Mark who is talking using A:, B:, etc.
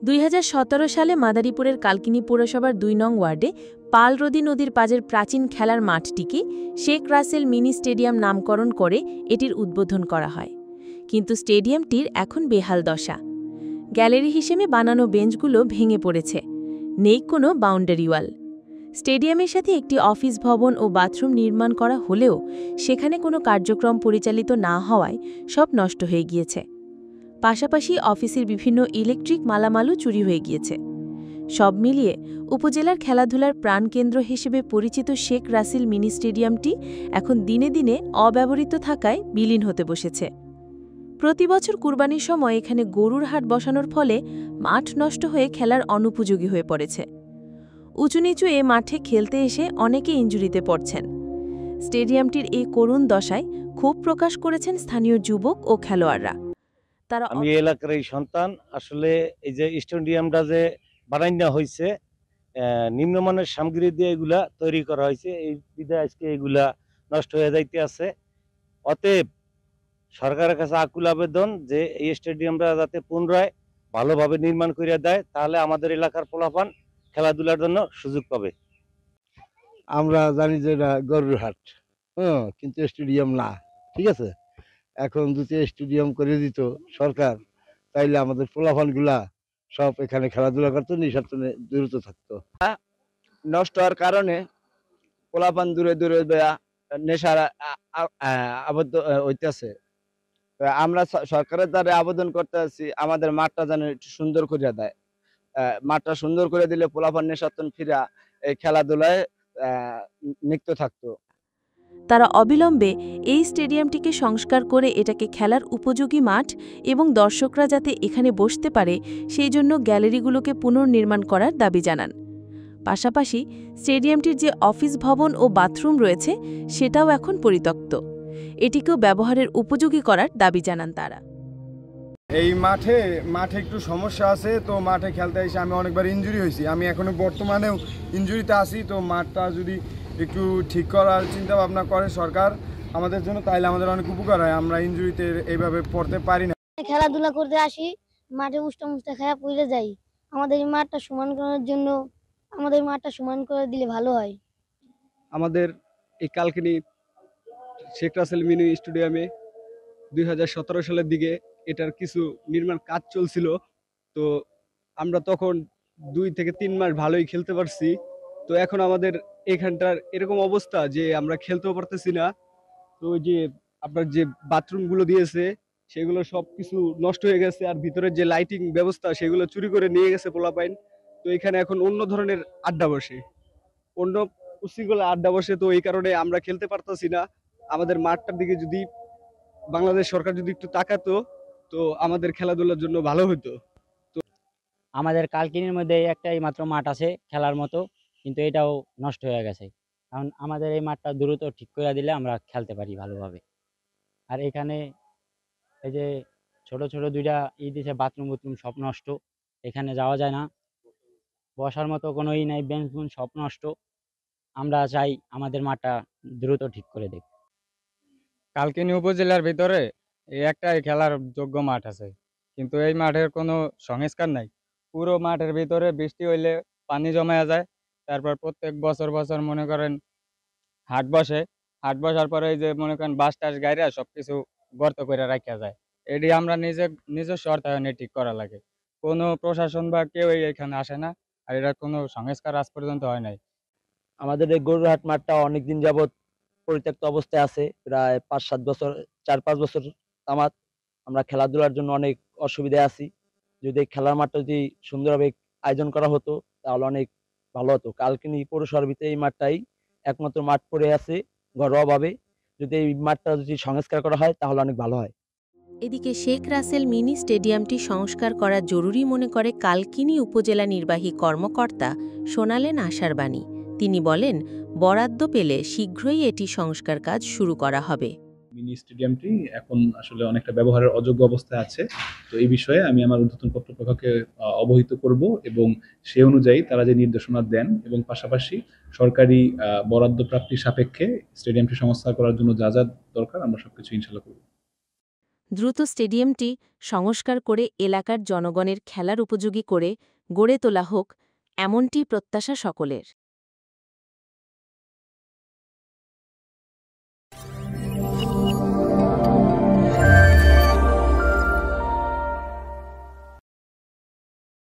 A: 2017 সালে মাদারীপুরের কালকিনি পৌরসভার 2 নং ওয়ার্ডে পালরদি নদীর পাড়ের প্রাচীন খেলার মাঠটিকে শেখ রাসেল মিনি স্টেডিয়াম নামকরণ করে এটির উদ্বোধন করা হয়। কিন্তু স্টেডিয়ামটির এখন বেহাল দশা। গ্যালারি হিসেবে বানানো বেঞ্চগুলো ভেঙে পড়েছে, নেই কোনো বাউন্ডারি ওয়াল। স্টেডিয়ামের সাথে একটি অফিস ভবন ও বাথরুম নির্মাণ করা হলেও সেখানে কোনো কার্যক্রম পরিচালিত না হওয়ায় সব নষ্ট হয়ে গিয়েছে। পাশাপাশি অফিসের বিভিন্ন ইলেকট্রিক মালামালও চুরি হয়ে গিয়েছে। সব মিলিয়ে উপজেলার খেলাধুলার প্রাণকেন্দ্র হিসেবে পরিচিত শেখ রাসেল মিনি স্টেডিয়ামটি এখন দিনে দিনে অব্যবহৃত থাকায় বিলীন হতে বসেছে। প্রতি বছর কুরবানির সময় এখানে গরুর হাট বসানোর ফলে মাঠ নষ্ট হয়ে খেলার অনুপযোগী হয়ে পড়েছে। উঁচু নিচু এ মাঠে খেলতে এসে অনেকে ইনজুরিতে পড়ছেন। স্টেডিয়ামটির এই করুণ দশায় ক্ষোভ প্রকাশ করেছেন স্থানীয় যুবক ও খেলোয়াড়রা।
B: আমি এলাকার এই সন্তান, আসলে এই যে স্টেডিয়ামটা যে বানানো হয়েছে নিম্নমানের সামগ্রী দিয়ে এগুলা তৈরি করা হয়েছে, এই বিধায় আজকে এগুলা নষ্ট হয়ে যাইতে আছে। অতএব সরকারের কাছে আকুল আবেদন যে এই স্টেডিয়ামটা যাতে পুনরায় ভালোভাবে নির্মাণ করে দেয়, তাহলে আমাদের এলাকার পোলাপান খেলাধুলার জন্য সুযোগ পাবে।
C: আমরা জানি যে এটা গরুর হাট, কিন্তু স্টেডিয়াম না, ঠিক আছে। এখন যদি স্টেডিয়াম করে দিত সরকার, তাইলে আমাদের পোলাপানগুলা সব এখানে খেলাধুলা করতো, নিঃস্বার্থে দূরত থাকতো।
D: নষ্ট হওয়ার কারণে পোলাপান দূরে দূরে নেশার আবদ্ধ হইতেছে। আমরা সরকারের দ্বারা আবেদন করতে আছি আমাদের মাঠটা যেন একটু সুন্দর করে দেয়। মাঠটা সুন্দর করে দিলে পোলাপান নেশাতন ফিরা এই খেলাধুলায় নিত্য থাকতো।
A: তারা অবিলম্বে এই স্টেডিয়ামটিকে সংস্কার করে এটাকে খেলার উপযোগী মাঠ এবং দর্শকরা যাতে এখানে বসতে পারে সেই জন্য গ্যালারিগুলোকে পুনর্নির্মাণ করার দাবি জানান। পাশাপাশি স্টেডিয়ামটির যে অফিস ভবন ও বাথরুম রয়েছে সেটাও এখন পরিত্যক্ত, এটিকেও ব্যবহারের উপযোগী করার দাবি জানান তারা।
E: এই মাঠে একটু সমস্যা আছে, তো মাঠে খেলতে এসে আমি অনেকবার ইনজুরি হয়েছি। আমি এখনো বর্তমানেও ইনজুরিতে আছি। তো মাঠটা যদি একটু ঠিক করার চিন্তা ভাবনা করে সরকার আমাদের জন্য, তাহলে আমাদের অনেক উপকার হয়। আমরা ইনজুরিতে এইভাবে পড়তে পারি না।
F: খেলাধুলা করতে আসি, মাঠে উষ্টা মুষ্টা খায়া পড়ে যাই। আমাদের এই মাঠটা সমান করার জন্য আমাদের মাঠটা সমান করে দিলে ভালো হয়।
G: আমাদের এই কালকিনি শেখ রাসেল মিনি স্টেডিয়ামে 2017 সালের দিকে এটার কিছু নির্মাণ কাজ চলছিল। তো আমরা তখন 2 থেকে 3 মাস ভালোই খেলতে পারছি। তো এখন আমাদের এখানটার এরকম অবস্থা যে আমরা খেলতেও পারতেছি না। তো ওই যে আপনার যে বাথরুমগুলো দিয়েছে সেগুলো সবকিছু নষ্ট হয়ে গেছে, আর ভিতরের যে লাইটিং ব্যবস্থা সেগুলো চুরি করে নিয়ে গেছে পোলাপাইন। তো এখানে এখন অন্য ধরনের আড্ডা বসে, অন্য উশৃঙ্খলা আড্ডা বসে। তো এই কারণে আমরা খেলতে পারতেছি না। আমাদের মাঠটার দিকে যদি বাংলাদেশ সরকার যদি একটু তাকাতো, তো আমাদের খেলাধুলার জন্য ভালো হতো। তো
H: আমাদের কালকিনির মধ্যে একটাই মাত্র মাঠ আছে খেলার মতো, কিন্তু এটাও নষ্ট হয়ে গেছে। কারণ আমাদের এই মাঠটা দ্রুত ঠিক করে দিলে আমরা খেলতে পারি ভালোভাবে। আর এখানে এই যে ছোট ছোট 2টা দিছে বাথরুম সব নষ্ট, এখানে যাওয়া যায় না, বসার মতো কোনো নাই, বেঞ্চ বুঞ্চ সব নষ্ট। আমরা চাই আমাদের মাঠটা দ্রুত ঠিক করে দেখ।
I: কালকিনি উপজেলার ভিতরে এই একটাই খেলার যোগ্য মাঠ আছে, কিন্তু এই মাঠের কোনো সংস্কার নাই। পুরো মাঠের ভিতরে বৃষ্টি হইলে পানি জমা যায়। তারপর প্রত্যেক বছর বছর মনে করেন হাট বসে, হাট বসার পরে এই যে মনে করেন বাস টাস গাইরা সবকিছু গর্ত করে রাখা যায়। এটি আমরা নিজস্ব অর্থায়নে ঠিক করা লাগে। কোনো প্রশাসন বা কেউ এখানে আসে না, আর এটা কোনো সংস্কার আজ পর্যন্ত হয় নাই।
J: আমাদের এই গরুরহাট মাঠটা অনেকদিন যাবৎ পরিত্যক্ত অবস্থায় আছে, প্রায় 5-7 বছর, 4-5 বছর তামাত আমরা খেলাধুলার জন্য অনেক অসুবিধায় আছি। যদি খেলার মাঠটা যদি সুন্দরভাবে আয়োজন করা হতো তাহলে অনেক ভালো হতো। কালকিনি পৌরসভার ভিতরে এই মাঠটাই একমাত্র মাঠ পড়ে আছে ঘরোয়াভাবে। যদি এই মাঠটা যদি সংস্কার করা হয় তাহলে অনেক ভালো হয়।
A: এদিকে শেখ রাসেল মিনি স্টেডিয়ামটি সংস্কার করা জরুরি মনে করে কালকিনি উপজেলা নির্বাহী কর্মকর্তা শোনালেন আশার বাণী। তিনি বলেন, বরাদ্দ পেলে শীঘ্রই এটি সংস্কার কাজ শুরু করা হবে।
K: মিনি স্টেডিয়ামটি এখন আসলে অনেকটা ব্যবহারের অযোগ্য অবস্থায় আছে। তো এই বিষয়ে আমি আমার ঊর্ধ্বতন কর্তৃপক্ষকে অবহিত করব এবং সে অনুযায়ী তারা যে নির্দেশনা দেন এবং পাশাপাশি সরকারি বরাদ্দ প্রাপ্তি সাপেক্ষে স্টেডিয়ামটি সংস্কার করার জন্য যা যা দরকার আমরা সবকিছু ইনশাআল্লাহ করব।
A: দ্রুত স্টেডিয়ামটি সংস্কার করে এলাকার জনগণের খেলার উপযোগী করে গড়ে তোলা হোক, এমনটি প্রত্যাশা সকলের।